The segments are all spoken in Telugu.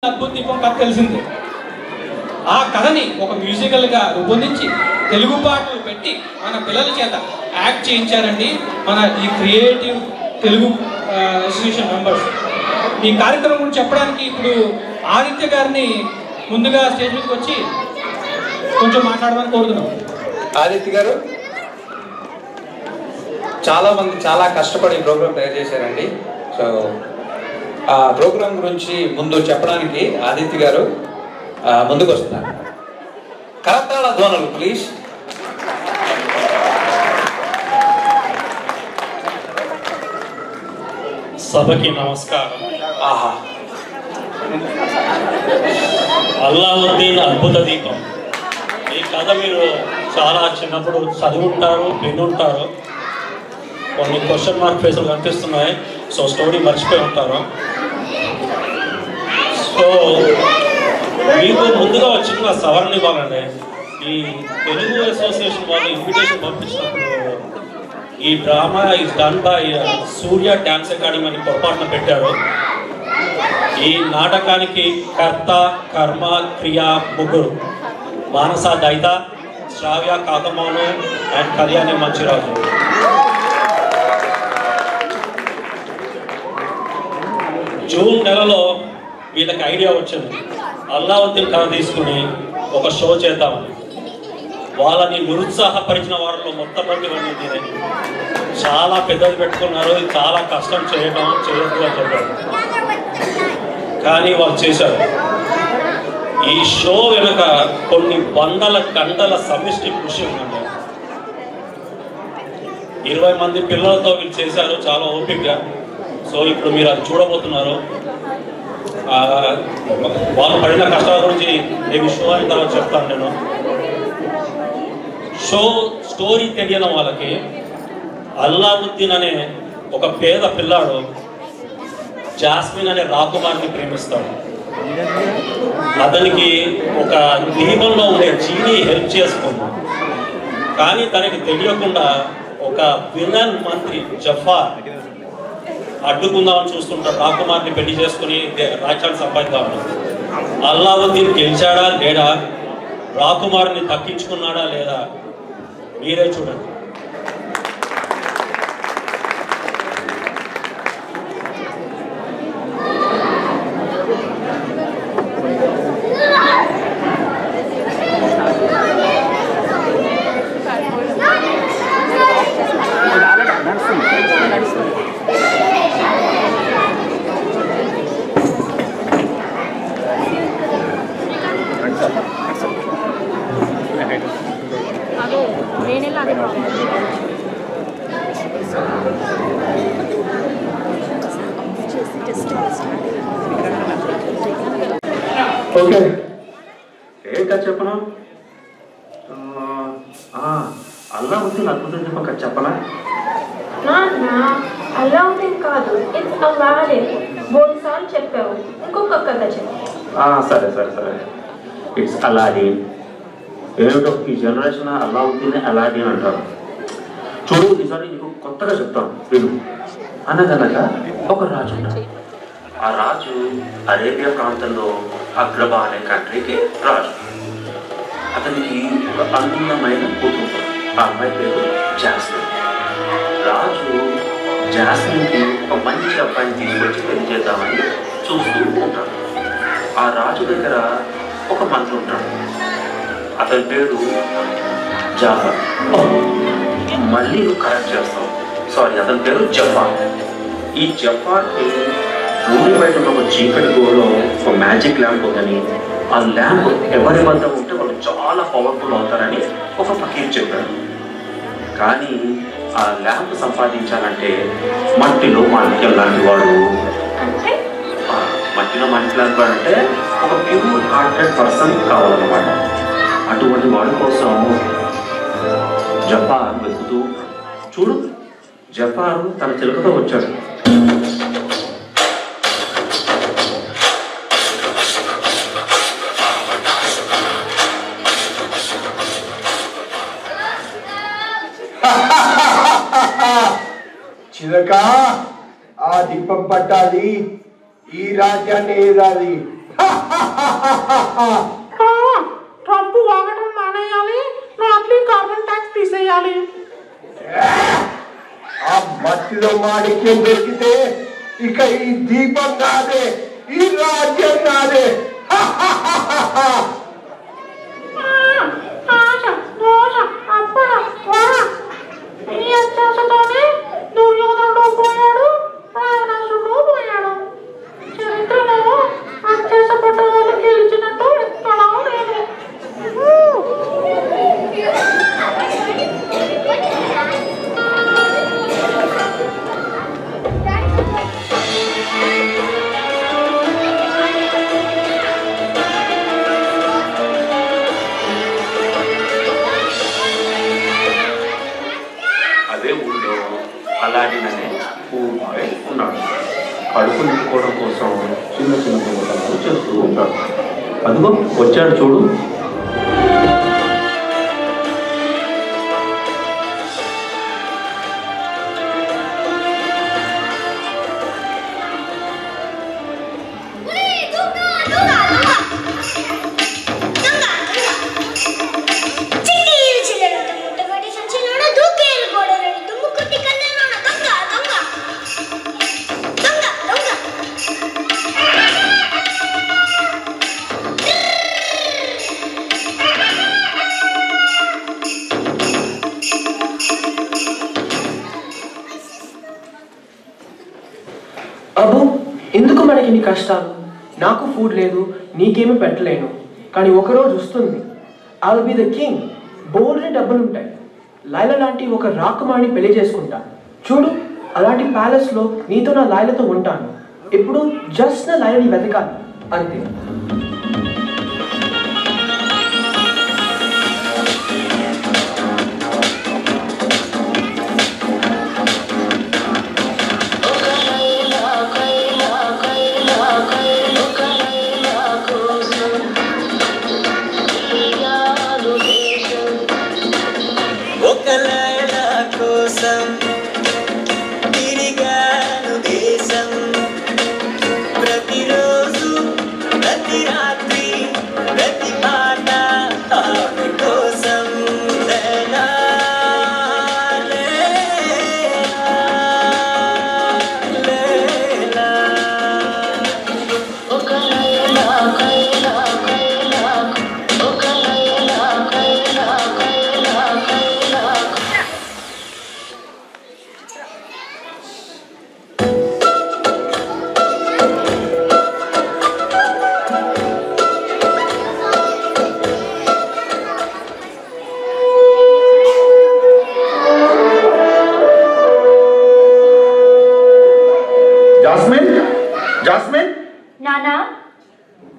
అద్భుత దీపం కథ తెలిసింది. ఆ కథని ఒక మ్యూజికల్గా రూపొందించి తెలుగు పాటలు పెట్టి మన పిల్లల చేత యాక్ట్ చేయించారండి మన ఈ క్రియేటివ్ తెలుగు అసోసియేషన్ మెంబర్స్. ఈ కార్యక్రమం గురించి చెప్పడానికి ఇప్పుడు ఆదిత్య గారిని ముందుగా స్టేజ్ మీదకి వచ్చి కొంచెం మాట్లాడమని కోరుతున్నాం. ఆదిత్య గారు చాలా మంది చాలా కష్టపడి ప్రోగ్రామ్ తయారు చేశారండి. సో ఆ ప్రోగ్రామ్ గురించి ముందు చెప్పడానికి ఆదిత్య గారు ముందుకు వస్తున్నారు. కరతాళ ధ్వనులు ప్లీజ్. సభకి నమస్కారం. ఆహా, అల్లావుద్దీన్ అద్భుత దీపం. ఈ కథ మీరు చాలా చిన్నప్పుడు చదువుంటారు, వినుంటారు. కొన్ని క్వశ్చన్ మార్క్ ఫేసులు కనిపిస్తున్నాయి. సో స్టోరీ మర్చిపోయి ఉంటారు. సో మీకు ముందుగా వచ్చిన సవరణ ఇవ్వాలండి. ఈ తెలుగు అసోసియేషన్ వాళ్ళు ఇన్విటేషన్ పంపించినప్పుడు ఈ drama is done by Surya dance academy అని పొరపాటున పెట్టారు. ఈ నాటకానికి కర్త, కర్మ, క్రియ ముగ్గురు: మానస దైత, శ్రావ్య కాకమోను అండ్ కళ్యాణి మంచిరాజు. జూన్ నెలలో వీళ్ళకి ఐడియా వచ్చింది, అల్లావుద్దీన్ కథ తీసుకుని ఒక షో చేద్దామని. వాళ్ళని నిరుత్సాహపరిచిన వారిలో మొట్టమొదటి నేనే. చాలా పెద్దది పెట్టుకున్నారు, చాలా కష్టం చేయొద్దు అని చెప్పారు. కానీ వాళ్ళు చేశారు. ఈ షో వెనుక కొన్ని వందల గంటల సమిష్టి కృషి ఉందండి. 20 మంది పిల్లలతో వీళ్ళు చేశారు చాలా ఓపికగా. సో ఇప్పుడు మీరు అది చూడబోతున్నారు. వాళ్ళు పడిన కష్టాల గురించి నేను షో అయిన తర్వాత చెప్తాను. నేను షో స్టోరీ తెలియని వాళ్ళకి, అల్లావుద్దీన్ అనే ఒక పేద పిల్లాడు జాస్మిన్ అనే రాకుమారిని ప్రేమిస్తాడు. అతనికి ఒక దీపంలో ఉండే జీని హెల్ప్ చేసుకుంది. కానీ తనకి తెలియకుండా ఒక విలన్ మంత్రి జఫార్ అడ్డుకుందామని చూస్తుంటాడు. రాకుమారిని పెళ్లి చేసుకుని రాజ్యాన్ని సంపాదిద్దామని. అల్లావుద్దీన్ గెలిచాడా లేడా, రాకుమారిని దక్కించుకున్నాడా లేదా, మీరే చూడండి. ఓకే, ఏంటో చెప్పను. అల్లావుద్దీన్ అద్భుత దీపం కథ చెప్పనా? అల్లావుద్దీన్ కాదు, ఇట్స్ అలాదీన్. 2 సార్లు చెప్పావు, ఇంకొక కథ చెప్పు. సరే సరే సరే, ఇట్స్ అలాదీన్. ఏమిటో ఈ జనరేషన్ అల్లావుద్దీన్ అలాదీన్ అంటారు. చూడు, ఈసారి నీకు కొత్తగా చెప్తాను విను. అనగనగా ఒక రాజు ఉన్నాడు. ఆ రాజు అరేబియా ప్రాంతంలో అగ్రబా అనే కంట్రీకి రాజు. అతనికి ఒక అందమైన కూతురు. ఆ అమ్మాయి పేరు జాస్మిన్. రాజు జాస్మిన్కి ఒక మంచి అబ్బాయిని తీసుకొచ్చి పెళ్లి చేద్దామని చూస్తూ ఉంటాడు. ఆ రాజు దగ్గర ఒక మంత్రి ఉంటాడు. అతని పేరు జాఫర్. మళ్ళీ నువ్వు కరెక్ట్ చేస్తావు, సారీ, అతని పేరు జఫార్. ఈ జఫార్కి ఊరి బయట ఉన్న ఒక చీకటి గోడలో ఒక మ్యాజిక్ ల్యాంప్ ఉందని, ఆ ల్యాంప్ ఎవరి వద్ద ఉంటే వాళ్ళు చాలా పవర్ఫుల్ అవుతారని ఒక ఫకీర్ చెప్పాడు. కానీ ఆ ల్యాంప్ సంపాదించాలంటే మట్టిలో మాణిక్యం లాంటి వాడు, మట్టిలో మాణిక్యం లాంటి వాడు అంటే ఒక ప్యూర్ హార్టెడ్ పర్సన్ కావాలన్నమాట. అటువంటి వాడి కోసం జఫార్ వెతుకుతూ, చూడు, జఫార్ తన చిలుకతో వచ్చాడు. చిలక, ఆ దీపం పట్టాలి, ఈ రాజ్యాన్ని ఏదాలి. ట్రంప్ వాగడం మానేయాలి, నాట్లీ కార్బన్ ట్యాక్స్ తీసేయాలి. ఆ మట్టిలో మాణిక్యం దొరికితే ఇక ఈ దీపం నాదే, ఈ రాజ్యం నాదే. ఈ అత్యాశతోనే దుర్యోధనుడు పోయాడు, రావణాసుడు పోయాడు. చరిత్రలో అత్యాశపడ్డ వాళ్ళు గెలిచినట్టు ఎక్కడా లేదు. అదే ఊళ్ళో అలాడిన్ అనే ఊపాయ్ ఉన్నాడు. కడుపు నింపుకోవడం కోసం చిన్న చిన్న దొంగతనాలు చేస్తూ ఉంటాడు. అదిగో వచ్చాడు చూడు. అబ్బో, ఎందుకు మనకి ఇన్ని కష్టాలు? నాకు ఫుడ్ లేదు, నీకేమీ పెట్టలేను. కానీ ఒకరోజు వస్తుంది, I will be the king. బోల్డ్ని డబ్బులు ఉంటాయి. లైలా లాంటి ఒక రాకుమారిని పెళ్లి చేసుకుంటా. చూడు, అలాంటి ప్యాలెస్లో నీతో నా లైలతో ఉంటాను. ఇప్పుడు జస్ట్ నా లైలని వెతకాలి అంతే.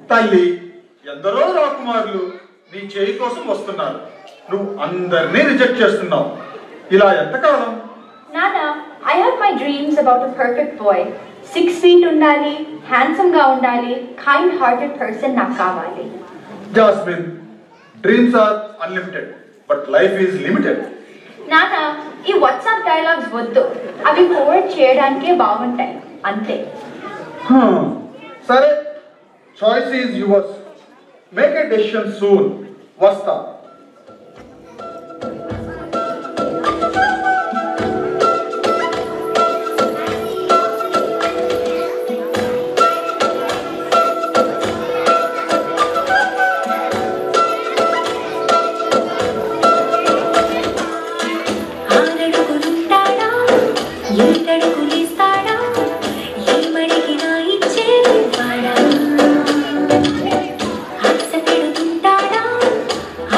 తల్లి, ఎందరో రాకుమారులు నీ చేయి కోసం వస్తున్నారు. నువ్వు అందరినీ రిజెక్ట్ చేస్తున్నావు. ఇలా ఎంతకాలం? Nana, I have my dreams about a perfect boy. 6 feet undali, handsome ga undali, kind-hearted person నాకు కావాలి. Jasmine, dreams are unlimited, but life is limited. నానా, ఈ వాట్సాప్ డైలాగ్స్ వద్దు. అవి ఫోర్వర్డ్ చేయడానికే బాగుంటాయి అంతే. సరే, choice is yours. Make a decision soon. వస్తా.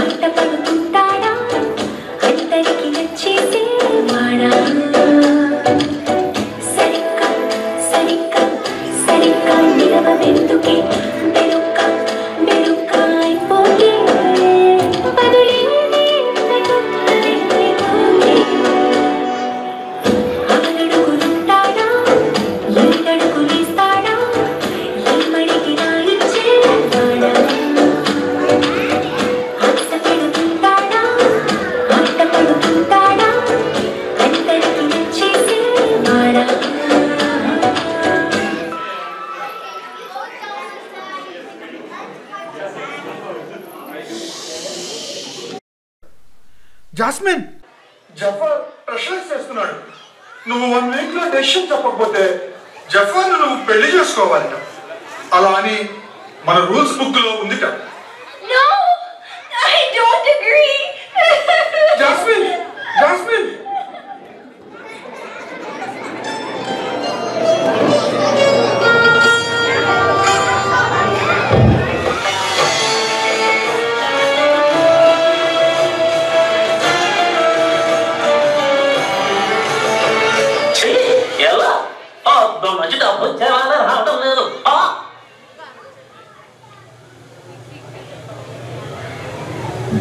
I జాస్మిన్, జఫర్ ప్రెషరైజ్ చేస్తున్నాడు. నువ్వు 1 వీక్ లో డెసిషన్ చెప్పకపోతే జఫర్ నువ్వు పెళ్లి చేసుకోవాలట. అలా అని మన రూల్స్ బుక్ లో ఉందిట. No, I don't agree. Jasmine, Jasmine,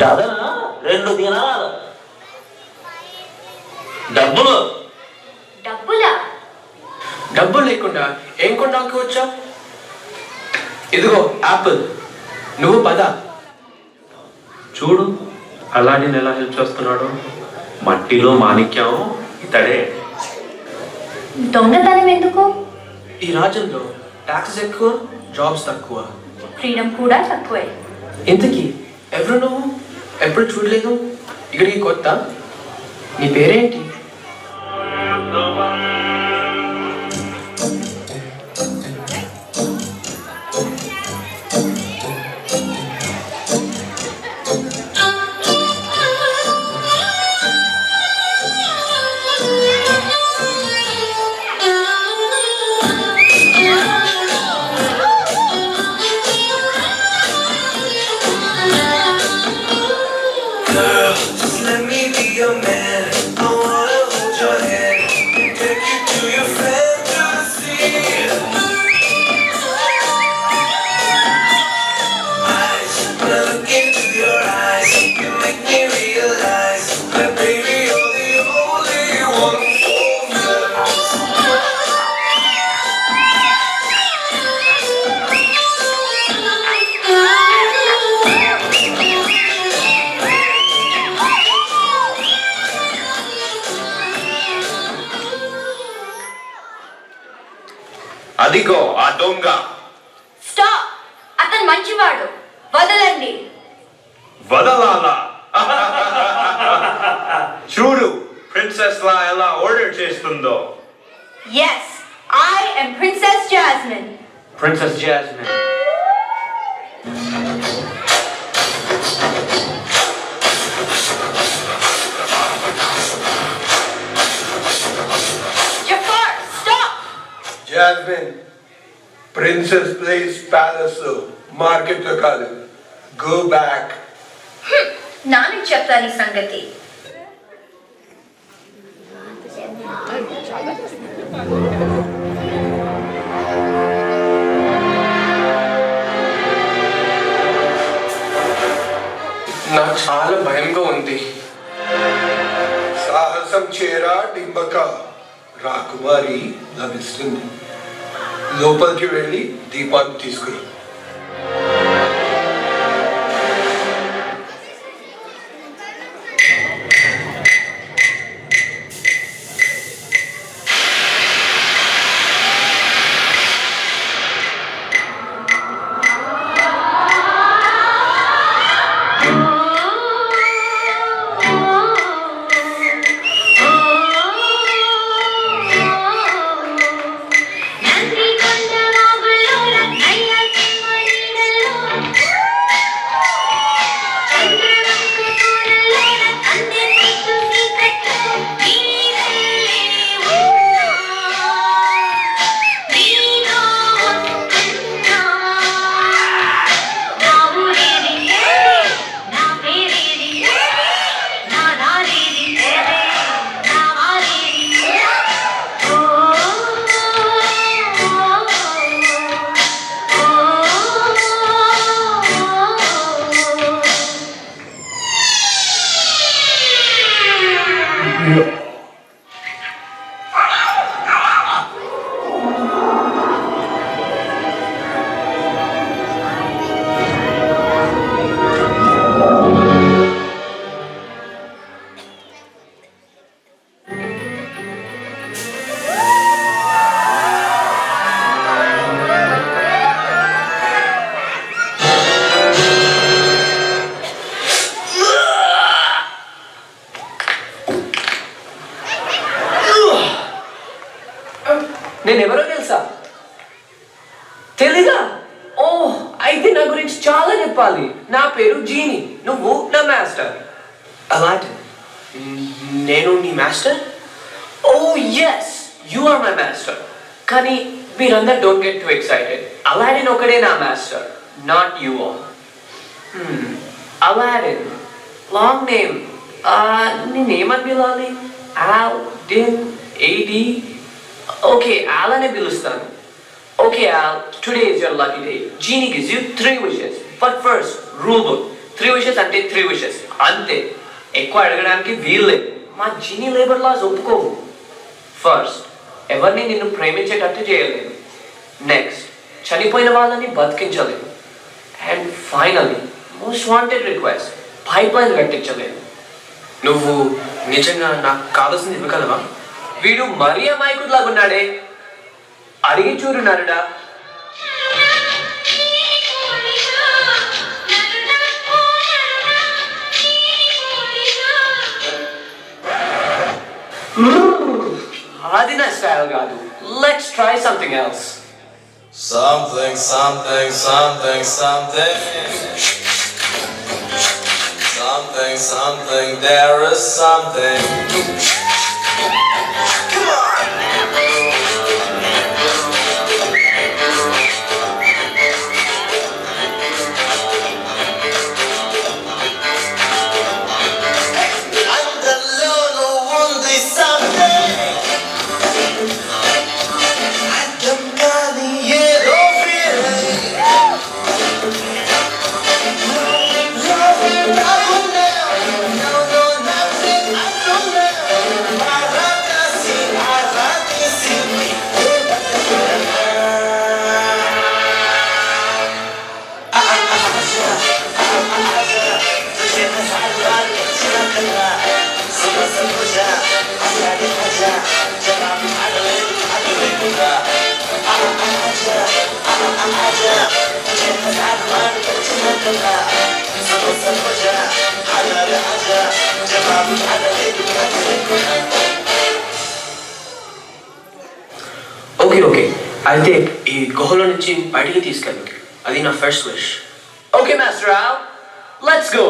డజనా 2 దినాలు. డబ్బులు డబ్బులా? డబ్బులు లేకుండా ఏం కొన్నాకు వచ్చావు? ఇదిగో యాపిల్, నువ్వు పద. చూడు అలాడిని ఎలా హెల్ప్ చేస్తున్నాడు. మట్టిలో మాణిక్యం ఇతడే. దొంగతనం ఎందుకు? ఈ రాజ్యంలో ట్యాక్సెస్ ఎక్కువ, జాబ్స్ తక్కువ, ఫ్రీడమ్ కూడా తక్కువే. ఇంతకీ ఎవరు నువ్వు? ఎప్పుడు చూడలేదు. ఇక్కడికి కొత్త. నీ పేరేంటి? అదిగో ఆ దొంగ. స్టాప్! అతను మంచివాడు, వదలండి. వదలాలా? చూడు ప్రిన్సెస్ లా ఎలా ఆర్డర్ చేస్తుందో. Yes, I am Princess Jasmine. Princess Jasmine. Jafar, stop! Jasmine, Princess Place Palace market లో కాదు. Go back. నాన్నకి చెప్తాను ఈ సంగతి. నాకు చాలా భయంగా ఉంది. సాహసం చేరా డింబక, రాకుమారి లభిస్తుంది. లోపలికి వెళ్ళి దీపాన్ని తీసుకురా. నంది కొండ వాగుల్లో రన్నయ్య అయితే నా గురించి చాలా చెప్పాలి. నా పేరు జీనీ, నువ్వు నా మాస్టర్. అలాంటి నేను నీ master? Oh yes, you are my master. కానీ మీరందరూ don't get too excited. Aladdin ఒకడే నా master, not you all. Aladdin long name. నేనేమని పిలవాలి? ఆల్, డిన్, ఏడి. ఓకే, ఆల్ అనే పిలుస్తాను. Okay, Al, today is your lucky day. Genie gives you 3 wishes. But first, rule book. 3 wishes ante 3 wishes. Ante. Ekku adagadaniki veelle. Ma genie labor laws oppukovu. First, evarni ninnu preminchetattu cheyalenu. Next, chanipoyina vallani batikinchaleenu. And finally, most wanted request, pipeline kattinchalenu. Nuvu nijanga naaku kavalsindi ivvagalava? Veedu mari amayikudulaga unnade. అడిగి చూడు నరుడా. అది నా స్టైల్ కాదు. Let's try something else. Something, something, something, something. Something, something, there is something. Come on! Okay అయితే ఈ గుహలో నుంచి బయటికి తీసుకెళ్ళు. అది నా first wish. Okay master all, let's go.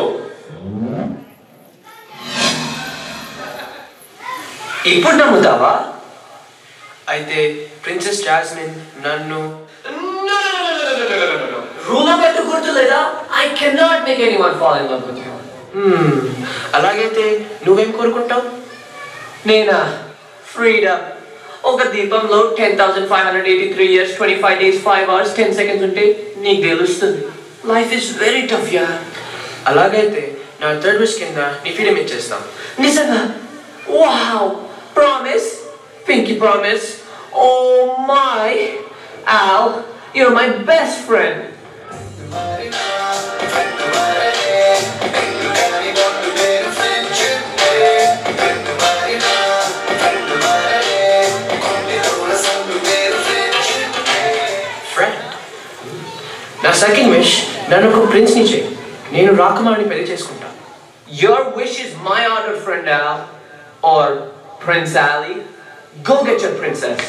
ఇప్పుడు నమ్ముతావా? అయితే ప్రిన్సెస్ జాస్మిన్ నన్ను రూమ్ పెట్టు గుర్తులేదా? I cannot make anyone fall in love with you. అలాగైతే నువ్వేం కోరుకుంటావు? నేనా? ఫ్రీడమ్. ఒక దీపంలో 10,583 years 25 days 5 hours 10 seconds ఉంటే నీకు తెలుస్తుంది. లైఫ్ ఇస్ వెరీ టఫ్ యా. అలాగైతే నా థర్డ్ విష్ కింద నీ ఫ్రీడమ్ ఇచ్చేస్తాం. నిజంగా? Wow, promise? Pinky promise? Oh my all, you're my best friend. నా సెకండ్ విష్, నన్ను ఒక ప్రిన్స్ ని చేయి. నేను రాకుమారిని పెళ్లి చేసుకుంటా. Your wish is my order, friend Al, or Prince Ali. Go get your princess.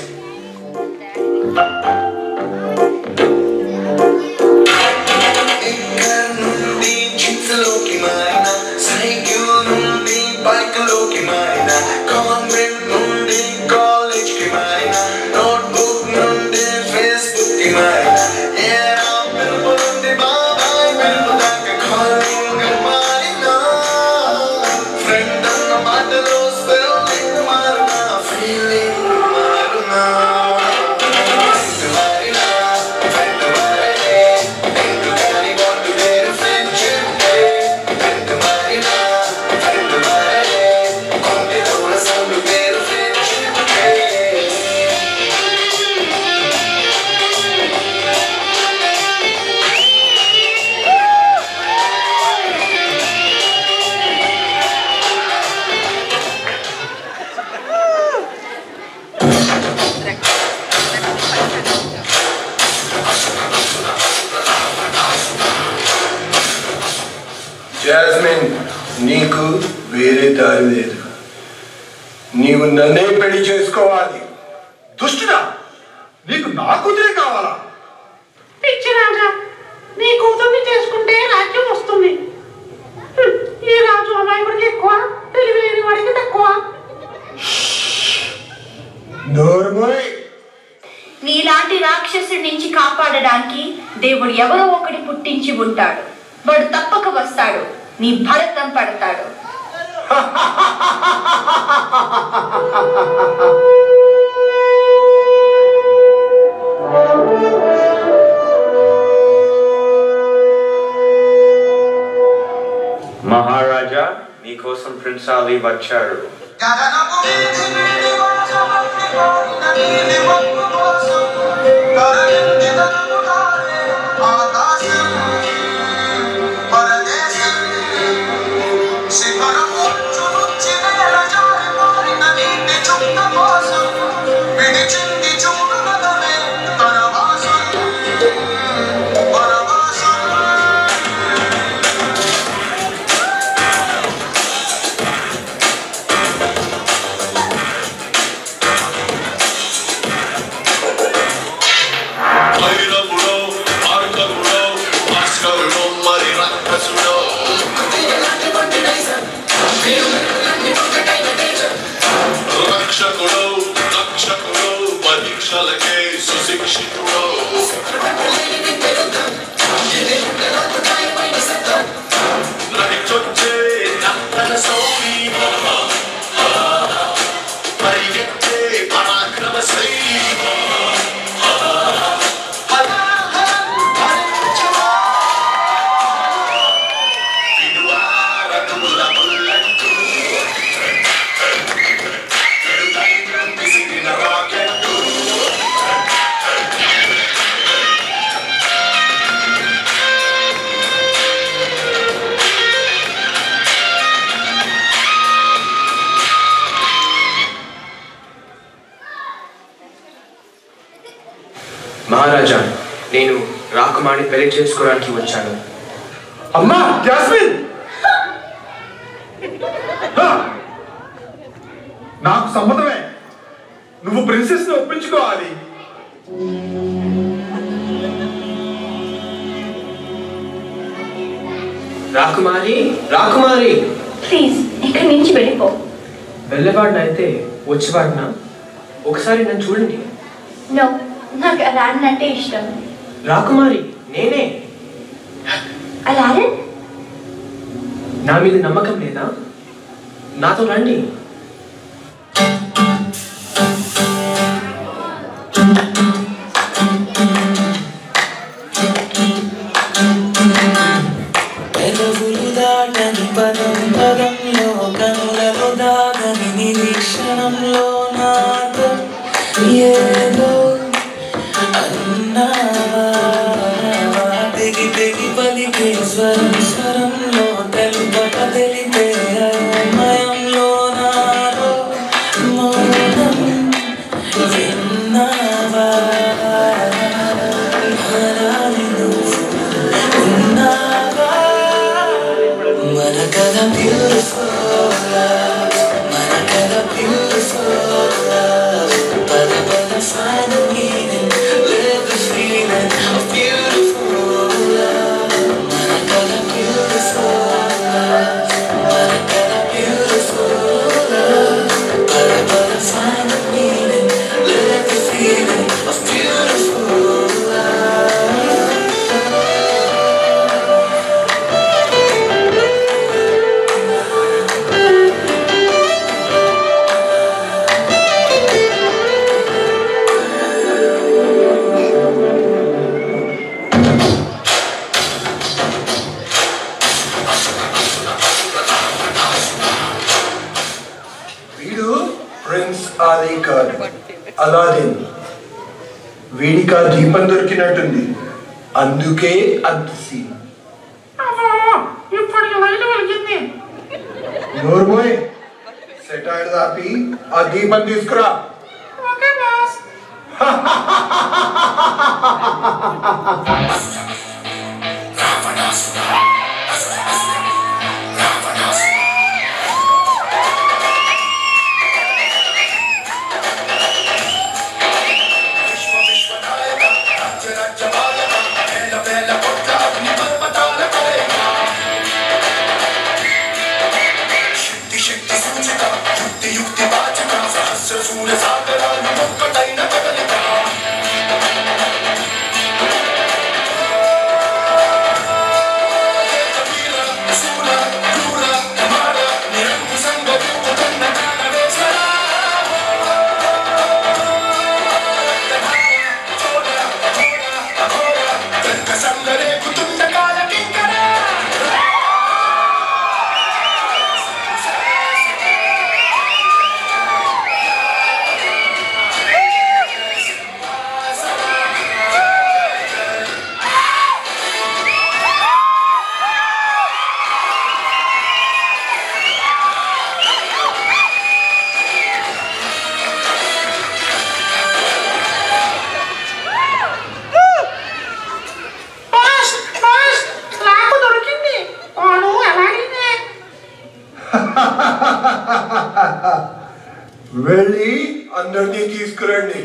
Jasmine, నీకు వేరే దారి లేదు. నీవు నన్నే పెళ్లి చేసుకోవాలి. దుష్టుడా, నీకు నా కూతురే కావాలా? పిచ్చి రాజా, నీ పుట్టించి ఉంటాడు. వాడు తప్పక వస్తాడు, నీ భరతం పడతాడు. మహారాజా, నీకోసం ప్రిన్స్ అలీ వచ్చాడు. మహారాజా, నేను రాకుమారిని పెళ్లి చేసుకోవడానికి వచ్చాను. అమ్మా జాస్మిన్, నాకు సమ్మతమే. నువ్వు ప్రిన్సెస్ ని ఒప్పించుకోవాలి. రాకుమారి, రాకుమారి, ప్లీజ్ ఇక్కడి నుంచి వెళ్ళిపో. వెళ్ళేవాడినైతే వచ్చేవాడినా? ఒకసారి నన్ను చూడండి. నో, నాకు అలారన్ అంటే ఇష్టం. రాకుమారి, నేనే. అలారన్? నా మీద నమ్మకం లేదా? నాతో రండి. పెదవులు దాటని పదం పదంలో, కనులలో దాగని నిరీక్షణంలో నాతో ఏదో అన్నావా. తెగి తెగి పలికే స్వరం స్వరంలో, తెలుపక తెలిపే అయోమయంలో నాలో మౌనం విన్నావా. హరాని నువ్వు ఉన్నావా. మన కథ బ్యూటిఫుల్ లవ్, మన కథ బ్యూటిఫుల్ లవ్. పద పద find the meaning, live the feeling of beautiful love. మన కథ beautiful love, మన కథ beautiful love. పద పద find the meaning, live the feeling of beautiful love. వీడు ప్రిన్స్ అలీ ఖాన్ అలాదీన్. వీడికి ఆ దీపం దొరికినట్టుంది, అందుకే అంత సీన్. ఇప్పుడు లైట్ వెలిగింది. నోర్మోయ్, సెటాయిడ్ దాపి ఆ దీపం తీసుకురా. Okay boss. యుక్తి వెళ్ళి అందరినీ తీసుకురండి.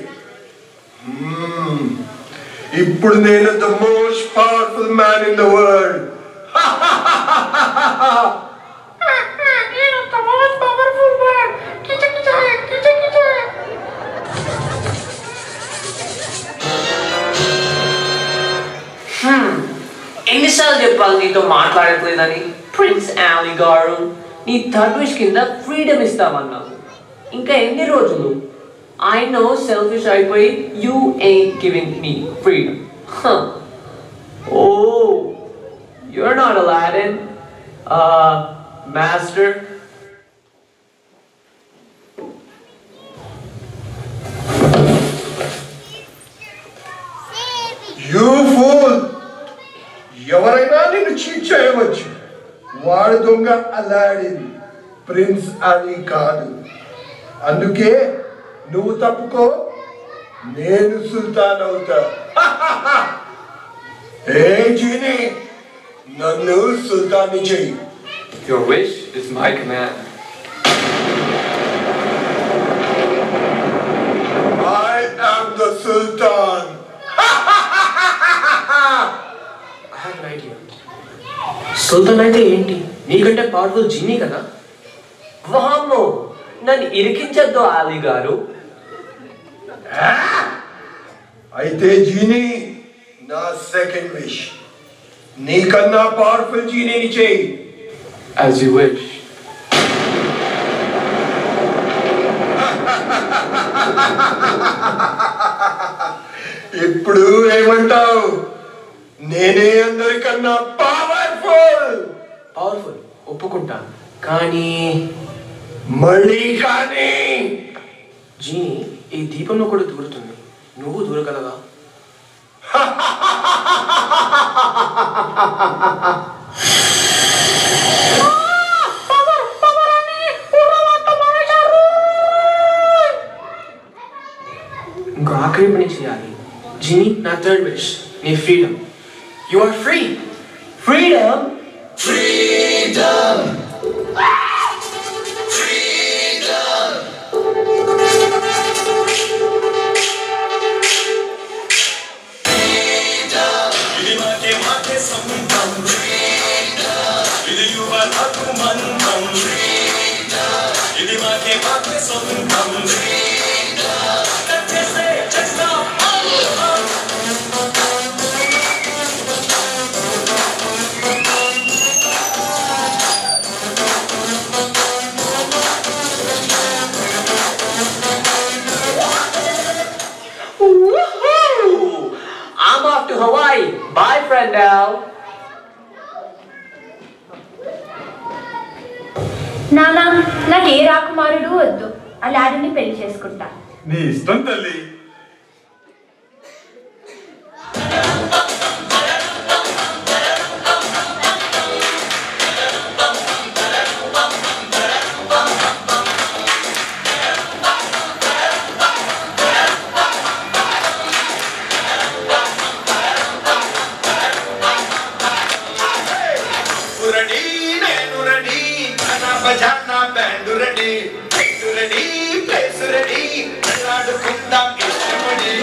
ఇప్పుడు నేను the most powerful man in the world. ఎన్నిసార్లు చెప్పాలి నీతో మాట్లాడట్లేదని? ప్రిన్స్ ఆలీ గారు, నీ థర్డ్ విష్ కింద ఫ్రీడమ్ ఇస్తామన్నావు. ఇంకా ఎన్ని రోజులు? I know selfish అయిపోయి you ain't giving me freedom. Oh, you're not Aladdin, master. You fool! ఎవరైనా నిన్ను చీట్ చేయవచ్చు. వాడు దొంగ అలాడిన్, ప్రిన్స్ అలీ కాదు. అందుకే నువ్వు తప్పుకో, నేను సుల్తాన్ అవుతా. ఏ జీని, నన్ను సుల్తాన్ని చెయ్యి. Your wish is my command. I am the Sultan. I have an idea. సుల్తాన్ అంటే ఏంటి? నీకంటే పవర్ఫుల్ జీనీ కదా? వామ్మో, నన్ను ఇరికించద్దు ఆలీ గారు. అయితే జీనీ, నా సెకండ్ విష్ నీకన్నా పవర్ఫుల్ జీనీని చేయి. As you wish. ఇప్పుడు ఏమంటావు? నేనే అందరికన్నా పవర్ఫుల్. ఒప్పుకుంటాను, కానీ మళ్ళీ కానీ జీనీ ఈ దీపంలో కూడా దూరుతుంది. నువ్వు దూరగలవా? ఇంకో ఆఖరి పని చేయాలి. జీనీ, నా థర్డ్ విష్, నీ freedom. You are free. Freedom, freedom. I'm off to Hawaii. Bye, friend Al. నానా, నాకు ఏ రాకుమారుడు వద్దు. అలాడిని పెళ్లి చేసుకుంటా. నీ ఇష్టం తల్లి. బజానా band ready, ready, place ready, వెళ్ళాడుకుందాం ఇష్టపడి.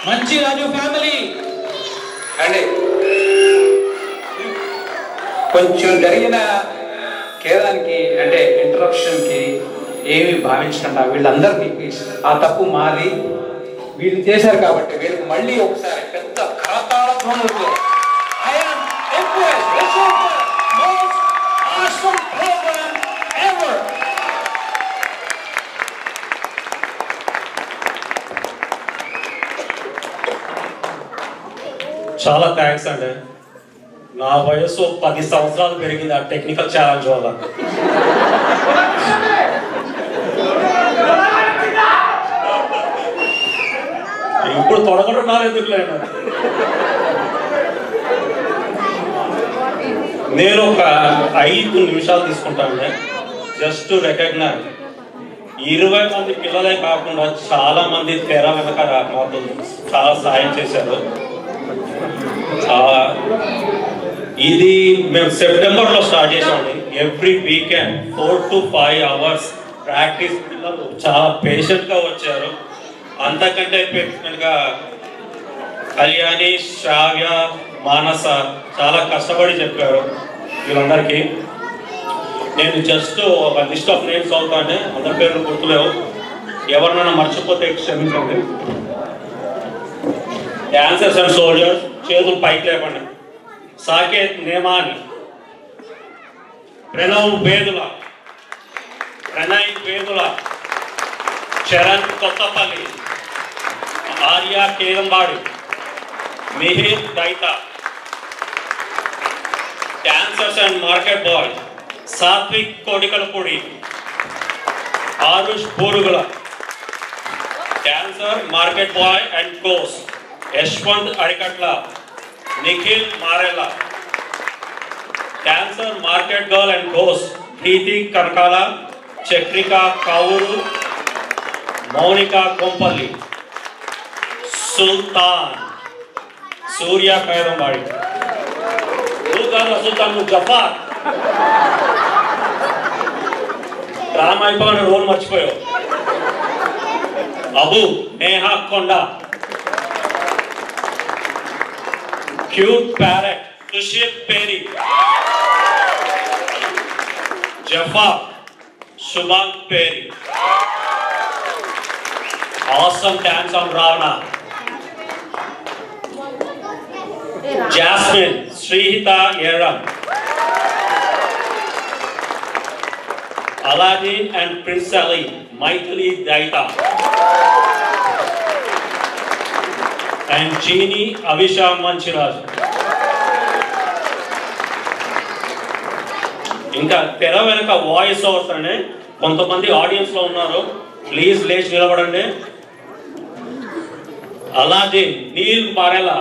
మంచి రాజు ఫ్యామిలీ అండి కొంచెం జరిగిన కేదానికి అంటే ఇంటరప్షన్కి ఏమి భావించకుండా వీళ్ళందరికీ ఆ తప్పు మాది, వీళ్ళు చేశారు కాబట్టి వీళ్ళకి మళ్ళీ ఒకసారి పెద్ద కరతాళ ధ్వనులతో చాలా థ్యాంక్స్ అండి. నా వయసు 10 సంవత్సరాలు పెరిగింది ఆ టెక్నికల్ ఛాలెంజ్ వల్ల. ఇప్పుడు తొడగొట్టున్నారు ఎందుకులేండి. నేను ఒక 5 నిమిషాలు తీసుకుంటానండి జస్ట్ టు రికగ్నైజ్ 20 మంది పిల్లలే కాకుండా చాలా మంది తెర వెనక మాకు చాలా సాయం చేశారు. ఇది మేము సెప్టెంబర్లో స్టార్ట్ చేసామండి. Every weekend 4 to 5 hours practice. పిల్లలు చాలా పేషెంట్గా వచ్చారు. అంతకంటే పెద్దగా కళ్యాణి, శ్రావ్య, మానస చాలా కష్టపడి చెప్పారు. వీళ్ళందరికీ నేను జస్ట్ ఒక లిస్ట్ ఆఫ్ నేమ్స్ అవుతానే, అందరి పేర్లు గుర్తులేవు, ఎవరినైనా మర్చిపోతే క్షమించండి. డాన్సర్స్ అండ్ సోల్జర్స్ చేతులు పైకి లేపండి. Saketh Nemani, Pranav Vedula, Pranay Vedula, Charan Kothapalli, Arya Kerambadi, Mihir Daita. Dancers and market boy Satvik Kodikalapudi, Arush Borugula. Dancer market boy and కోస్ Yashwanth Adikatla, Nikhil Marella. Dancer market girl and కోస్ Preethi Kanakala, Chakrika Kavuru, Mounika Kompalli. Sultan Surya Khairambadi. Sultan Jafar drama అయిపోయిన రోల్ మర్చిపోయావు. Abu Neha Konda, cute parrot Sushil పేరి, జఫా శుభాంగ్ పేరి. Awesome dance on Ravana. Jasmine Srihita Yeram, Aladdin and Prince Ali, Maithili Daita, and Jeannie Avisha Manchiraj. ఇంకా తెర వెనక వాయిస్ ఓవర్స్ అండి. కొంతమంది ఆడియన్స్ లో ఉన్నారు, ప్లీజ్ లేచి నిలబడండి. Aladdin Neel Marella,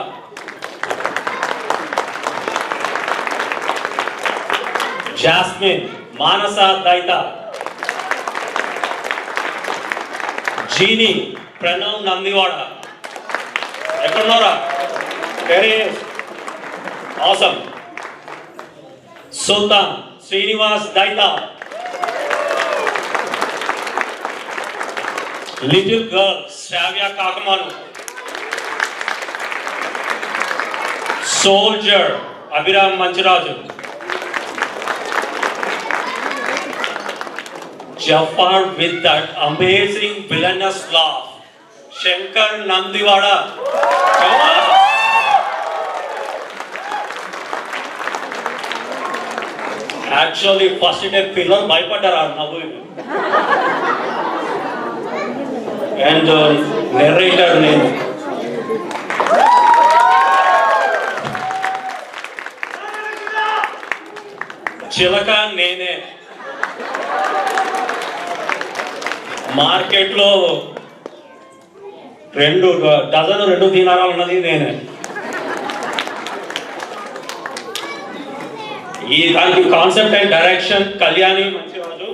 Jasmine Manasa Daita, genie Pranav Nandivada. ఎక్కడున్నారా? Very awesome. Sultan Srinivas Daita, little girl Sravya Kakamanu, soldier Abhiram Manchiraju, Jafar with that amazing villainous laugh, Shankar Nandiwada. Actually, first day pillar bhaypadara navu. And narrator name Chilaka Nene. మార్కెట్లో 2 డజన్ 2 దీనారాలు ఉన్నది నేనే. ఈ దానికి concept and direction Kalyani Manchiraju.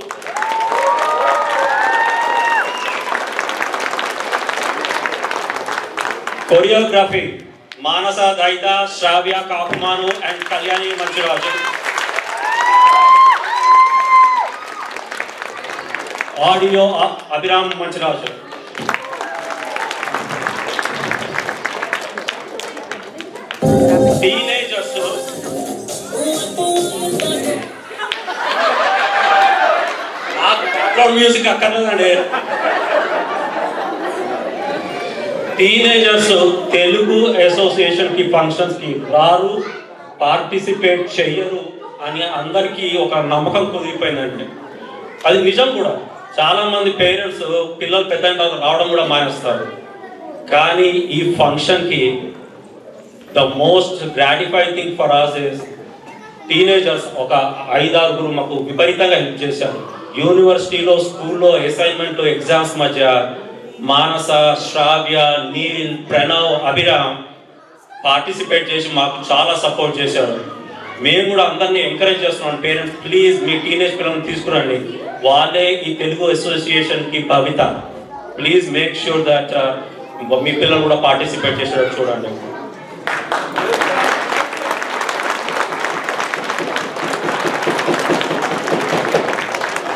Choreography Manasa Daita, Sravya Kakumanu and Kalyani Manchiraju. Audio Abhiram Manchiraju. Teenagers background music అక్కర్లేదండి. టీనేజర్స్ తెలుగు అసోసియేషన్ కి ఫంక్షన్స్ కి రారు, పార్టిసిపేట్ చెయ్యరు అని అందరికీ ఒక నమ్మకం కుదిరిపోయిందండి. అది నిజం కూడా. చాలా మంది పేరెంట్స్ పిల్లలు పెద్ద రావడం కూడా మానేస్తారు. కానీ ఈ ఫంక్షన్కి the most gratifying thing for us is teenagers ఒక 5-6 మాకు విపరీతంగా హెల్ప్ చేశారు. యూనివర్సిటీలో, స్కూల్లో అసైన్మెంట్లు, ఎగ్జామ్స్ మధ్య మానస, శ్రావ్య, నీల్, ప్రణవ్, అభిరామ్ పార్టిసిపేట్ చేసి మాకు చాలా సపోర్ట్ చేశారు. మేము కూడా అందరినీ ఎంకరేజ్ చేస్తున్నాం, పేరెంట్స్ ప్లీజ్ మీ టీనేజ్ పిల్లల్ని తీసుకురండి, వాళ్ళే ఈ తెలుగు అసోసియేషన్కి భవిత. ప్లీజ్ మేక్ ష్యూర్ దట్ మీ పిల్లలు కూడా పార్టిసిపేట్ చేసేటట్టు చూడండి.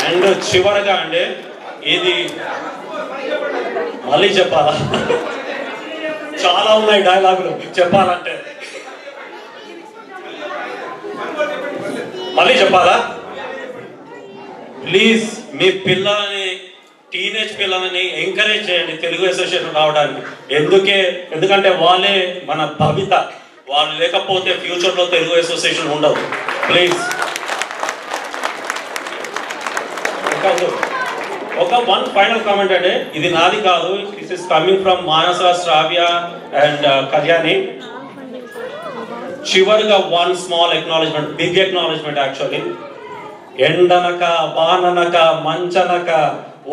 అండ్ చివరగా అండి, ఇది మళ్ళీ చెప్పాలా? చాలా ఉన్నాయి డైలాగులు చెప్పాలంటే. మళ్ళీ చెప్పాలా? ప్లీజ్ మీ పిల్లల్ని, టీనేజ్ పిల్లలని ఎంకరేజ్ చేయండి తెలుగు అసోసియేషన్ రావడానికి. ఎందుకంటే వాళ్ళే మన భవిత. వాళ్ళు లేకపోతే ఫ్యూచర్లో తెలుగు అసోసియేషన్ ఉండదు. ప్లీజ్ ఒక వన్ ఫైనల్ కామెంట్ అండి, ఇది నాది కాదు, this is coming from Manasa, Sravya and Kalyani. చివరిగా one small acknowledgement, big acknowledgement actually. ఎండనక, వాననక, మంచనక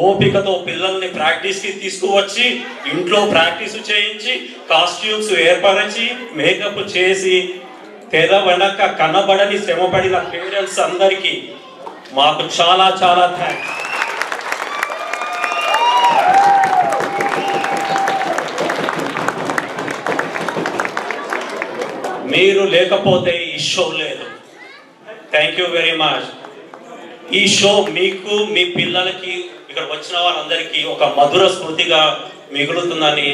ఓపికతో పిల్లల్ని ప్రాక్టీస్కి తీసుకువచ్చి ఇంట్లో ప్రాక్టీస్ చేయించి కాస్ట్యూమ్స్ ఏర్పరిచి మేకప్ చేసి తెర వెనక కనబడని శ్రమపడిన పేరెంట్స్ అందరికీ మాకు చాలా చాలా థ్యాంక్స్. మీరు లేకపోతే ఈ షో లేదు. Thank you very much. ఈ షో మీకు, మీ పిల్లలకి, ఇక్కడ వచ్చిన వాళ్ళందరికీ ఒక మధుర స్మృతిగా మిగులుతుందని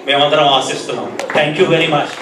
మేమందరం ఆశిస్తున్నాం. Thank you very much.